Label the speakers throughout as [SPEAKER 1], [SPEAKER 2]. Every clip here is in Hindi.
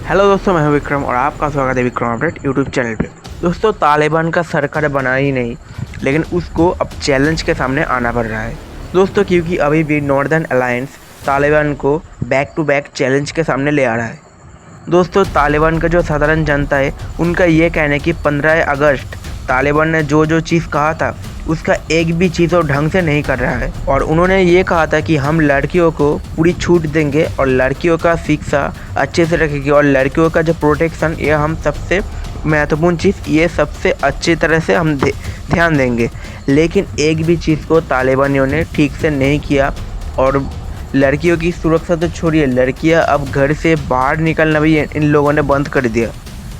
[SPEAKER 1] हेलो दोस्तों, मैं हूं विक्रम और आपका स्वागत है विक्रम अपडेट यूट्यूब चैनल पे। दोस्तों, तालिबान का सरकार बना ही नहीं, लेकिन उसको अब चैलेंज के सामने आना पड़ रहा है दोस्तों, क्योंकि अभी भी नॉर्दर्न अलायंस तालिबान को बैक टू बैक चैलेंज के सामने ले आ रहा है। दोस्तों, तालिबान का जो साधारण जनता है उनका ये कहना है कि 15 अगस्त तालिबान ने जो जो चीज़ कहा था उसका एक भी चीज़ और ढंग से नहीं कर रहा है। और उन्होंने ये कहा था कि हम लड़कियों को पूरी छूट देंगे और लड़कियों का शिक्षा अच्छे से रखेंगे और लड़कियों का जो प्रोटेक्शन, ये हम सबसे महत्वपूर्ण चीज़, ये सबसे अच्छी तरह से हम ध्यान देंगे। लेकिन एक भी चीज़ को तालिबानियों ने ठीक से नहीं किया और लड़कियों की सुरक्षा तो छोड़िए, लड़कियां अब घर से बाहर निकलना भी इन लोगों ने बंद कर दिया।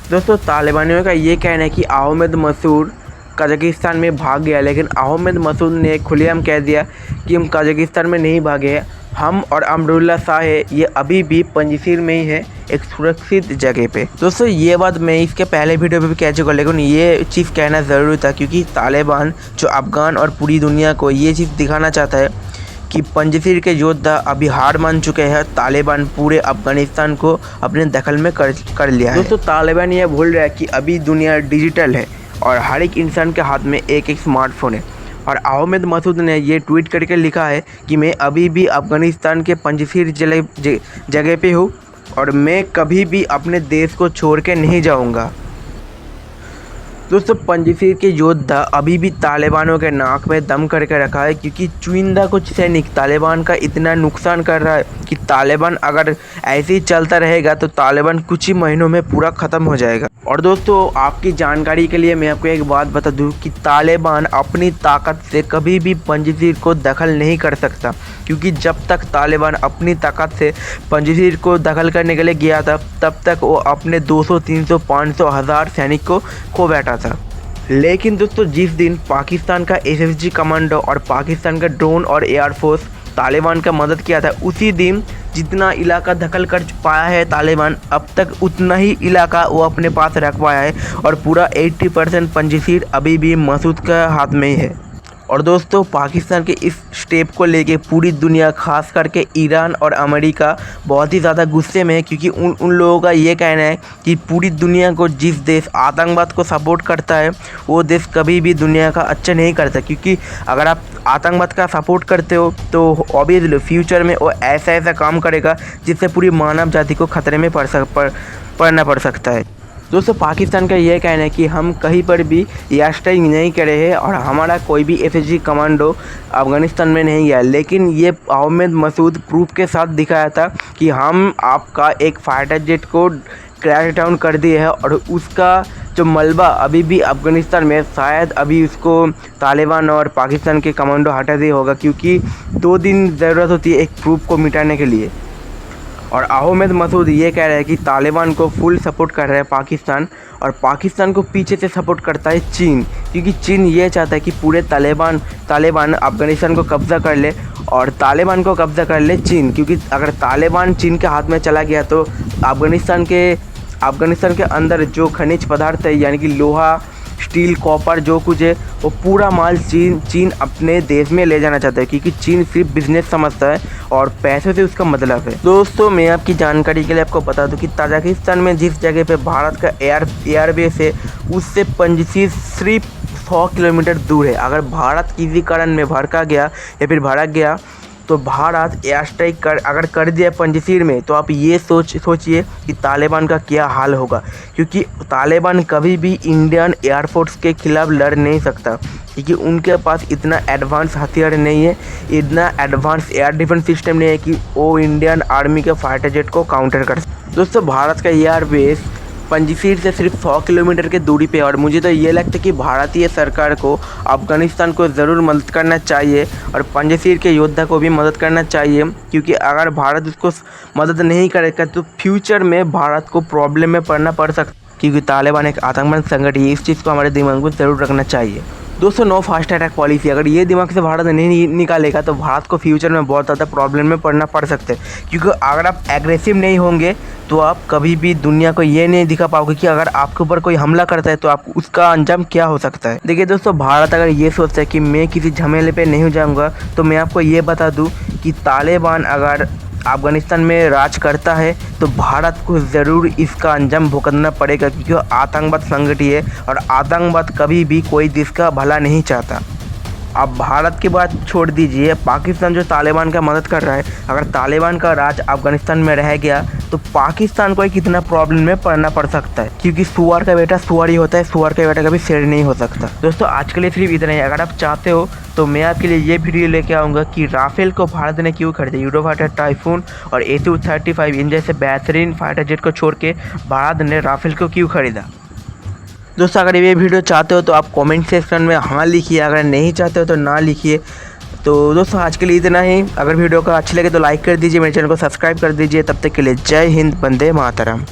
[SPEAKER 1] दोस्तों, तालिबानियों का ये कहना है कि अहमद मसूद कजाकिस्तान में भाग गया, लेकिन अहमद मसूद ने खुलेआम कह दिया कि हम कजाकिस्तान में नहीं भागे हैं, हम और अमरुल्लाह शाह है ये अभी भी पंजशीर में ही है, एक सुरक्षित जगह पे। दोस्तों, ये बात मैं इसके पहले वीडियो पे भी कह चुका, लेकिन ये चीज़ कहना ज़रूरी था क्योंकि तालिबान जो अफ़गान और पूरी दुनिया को ये चीज़ दिखाना चाहता है कि पंजशीर के योद्धा अभी हार मान चुके हैं, तालिबान पूरे अफ़गानिस्तान को अपने दखल में कर लिया है। दोस्तों, तालिबान ये भूल रहा है कि अभी दुनिया डिजिटल है और हर एक इंसान के हाथ में एक एक स्मार्टफोन है। और अहमद मसूद ने ये ट्वीट करके लिखा है कि मैं अभी भी अफ़गानिस्तान के पंजशीर जगह पे हूँ और मैं कभी भी अपने देश को छोड़ के नहीं जाऊँगा। दोस्तों, पंजशीर के योद्धा अभी भी तालिबानों के नाक में दम करके रखा है क्योंकि चुनिंदा कुछ सैनिक तालिबान का इतना नुकसान कर रहा है कि तालिबान अगर ऐसे ही चलता रहेगा तो तालिबान कुछ ही महीनों में पूरा ख़त्म हो जाएगा। और दोस्तों, आपकी जानकारी के लिए मैं आपको एक बात बता दूं कि तालिबान अपनी ताकत से कभी भी पंजशीर को दखल नहीं कर सकता, क्योंकि जब तक तालिबान अपनी ताकत से पंजशीर को दखल करने के लिए गया था तब तक वो अपने 200, 300, 500, 1000 सैनिक को खो बैठा था। लेकिन दोस्तों, जिस दिन पाकिस्तान का एसएसजी कमांडो और पाकिस्तान का ड्रोन और एयरफोर्स तालिबान का मदद किया था, उसी दिन जितना इलाका दखल कर पाया है तालिबान, अब तक उतना ही इलाका वो अपने पास रख पाया है और पूरा 80% पंजशीर अभी भी मसूद के हाथ में ही है। और दोस्तों, पाकिस्तान के इस स्टेप को लेके पूरी दुनिया, खास करके ईरान और अमेरिका बहुत ही ज़्यादा गुस्से में है, क्योंकि उन लोगों का ये कहना है कि पूरी दुनिया को जिस देश आतंकवाद को सपोर्ट करता है वो देश कभी भी दुनिया का अच्छा नहीं करता, क्योंकि अगर आप आतंकवाद का सपोर्ट करते हो तो ऑब्वियसली फ्यूचर में वो ऐसा काम करेगा जिससे पूरी मानव जाति को खतरे में पड़ना पड़ सकता है। दोस्तों, पाकिस्तान का यह कहना है कि हम कहीं पर भी एयर स्ट्राइक नहीं करे हैं और हमारा कोई भी एसएसजी कमांडो अफ़गानिस्तान में नहीं गया, लेकिन ये अहमद मसूद प्रूफ के साथ दिखाया था कि हम आपका एक फाइटर जेट को क्रैश डाउन कर दिए है और उसका जो मलबा अभी भी अफ़गानिस्तान में, शायद अभी उसको तालिबान और पाकिस्तान के कमांडो हटा दिया होगा, क्योंकि 2 दिन ज़रूरत होती है एक प्रूफ को मिटाने के लिए। और अहमद मसूद ये कह रहे हैं कि तालिबान को फुल सपोर्ट कर रहे हैं पाकिस्तान, और पाकिस्तान को पीछे से सपोर्ट करता है चीन, क्योंकि चीन ये चाहता है कि पूरे तालिबान अफ़गानिस्तान को कब्ज़ा कर ले और तालिबान को कब्ज़ा कर ले चीन, क्योंकि अगर तालिबान चीन के हाथ में चला गया तो अफ़गानिस्तान के अंदर जो खनिज पदार्थ है, यानी कि लोहा, स्टील, कॉपर, जो कुछ है वो पूरा माल चीन अपने देश में ले जाना चाहता है, क्योंकि चीन सिर्फ बिजनेस समझता है और पैसे से उसका मतलब है। दोस्तों, मैं आपकी जानकारी के लिए आपको बता दूं कि तजाकिस्तान में जिस जगह पे भारत का एयरबेस है उससे पंजशीर सिर्फ 100 किलोमीटर दूर है। अगर भारत किसी कारण में भड़का गया या फिर भड़क गया तो भारत एयर स्ट्राइक अगर कर दिया पंजशीर में, तो आप ये सोचिए कि तालिबान का क्या हाल होगा, क्योंकि तालिबान कभी भी इंडियन एयरफोर्स के खिलाफ लड़ नहीं सकता, क्योंकि उनके पास इतना एडवांस हथियार नहीं है, इतना एडवांस एयर डिफेंस सिस्टम नहीं है कि वो इंडियन आर्मी के फाइटर जेट को काउंटर कर सके। दोस्तों, भारत का एयरबेस पंजशीर से सिर्फ 100 किलोमीटर की दूरी पे, और मुझे तो ये लगता है कि भारतीय सरकार को अफ़गानिस्तान को ज़रूर मदद करना चाहिए और पंजशीर के योद्धा को भी मदद करना चाहिए, क्योंकि अगर भारत उसको मदद नहीं करेगा तो फ्यूचर में भारत को प्रॉब्लम में पड़ सकता है, क्योंकि तालिबान एक आतंकवादी संगठन है। इस चीज़ को हमारे दिमाग में ज़रूर रखना चाहिए। दोस्तों, नो फास्ट अटैक पॉलिसी, अगर ये दिमाग से भारत नहीं निकालेगा तो भारत को फ्यूचर में बहुत ज़्यादा प्रॉब्लम में पड़ सकते हैं, क्योंकि अगर आप एग्रेसिव नहीं होंगे तो आप कभी भी दुनिया को ये नहीं दिखा पाओगे कि अगर आपके ऊपर कोई हमला करता है तो आप उसका अंजाम क्या हो सकता है। देखिए दोस्तों, भारत अगर ये सोचता है कि मैं किसी झमेले पे नहीं जाऊँगा, तो मैं आपको ये बता दूँ कि तालिबान अगर अफ़गानिस्तान में राज करता है तो भारत को ज़रूर इसका अंजाम भुगतना पड़ेगा, क्योंकि वो आतंकवाद संगठन है और आतंकवाद कभी भी कोई देश का भला नहीं चाहता। अब भारत की बात छोड़ दीजिए, पाकिस्तान जो तालिबान का मदद कर रहा है, अगर तालिबान का राज अफ़गानिस्तान में रह गया तो पाकिस्तान को कितना प्रॉब्लम में पड़ना पड़ सकता है, क्योंकि सुअर का बेटा सुअर ही होता है, सुअर का बेटा कभी शेर नहीं हो सकता। दोस्तों आज के लिए सिर्फ इतना ही। अगर आप चाहते हो तो मैं आपके लिए ये वीडियो लेके आऊँगा कि राफेल को भारत ने क्यों खरीदा, यूरोफाइटर टाइफून और ACU-35 इन जैसे बेहतरीन फाइटर जेट को छोड़ के भारत ने राफेल को क्यों खरीदा। दोस्तों अगर ये वीडियो चाहते हो तो आप कमेंट सेक्शन में हाँ लिखिए, अगर नहीं चाहते हो तो ना लिखिए। तो दोस्तों आज के लिए इतना ही। अगर वीडियो का अच्छी लगे तो लाइक कर दीजिए, मेरे चैनल को सब्सक्राइब कर दीजिए। तब तक के लिए जय हिंद, वंदे मातरम।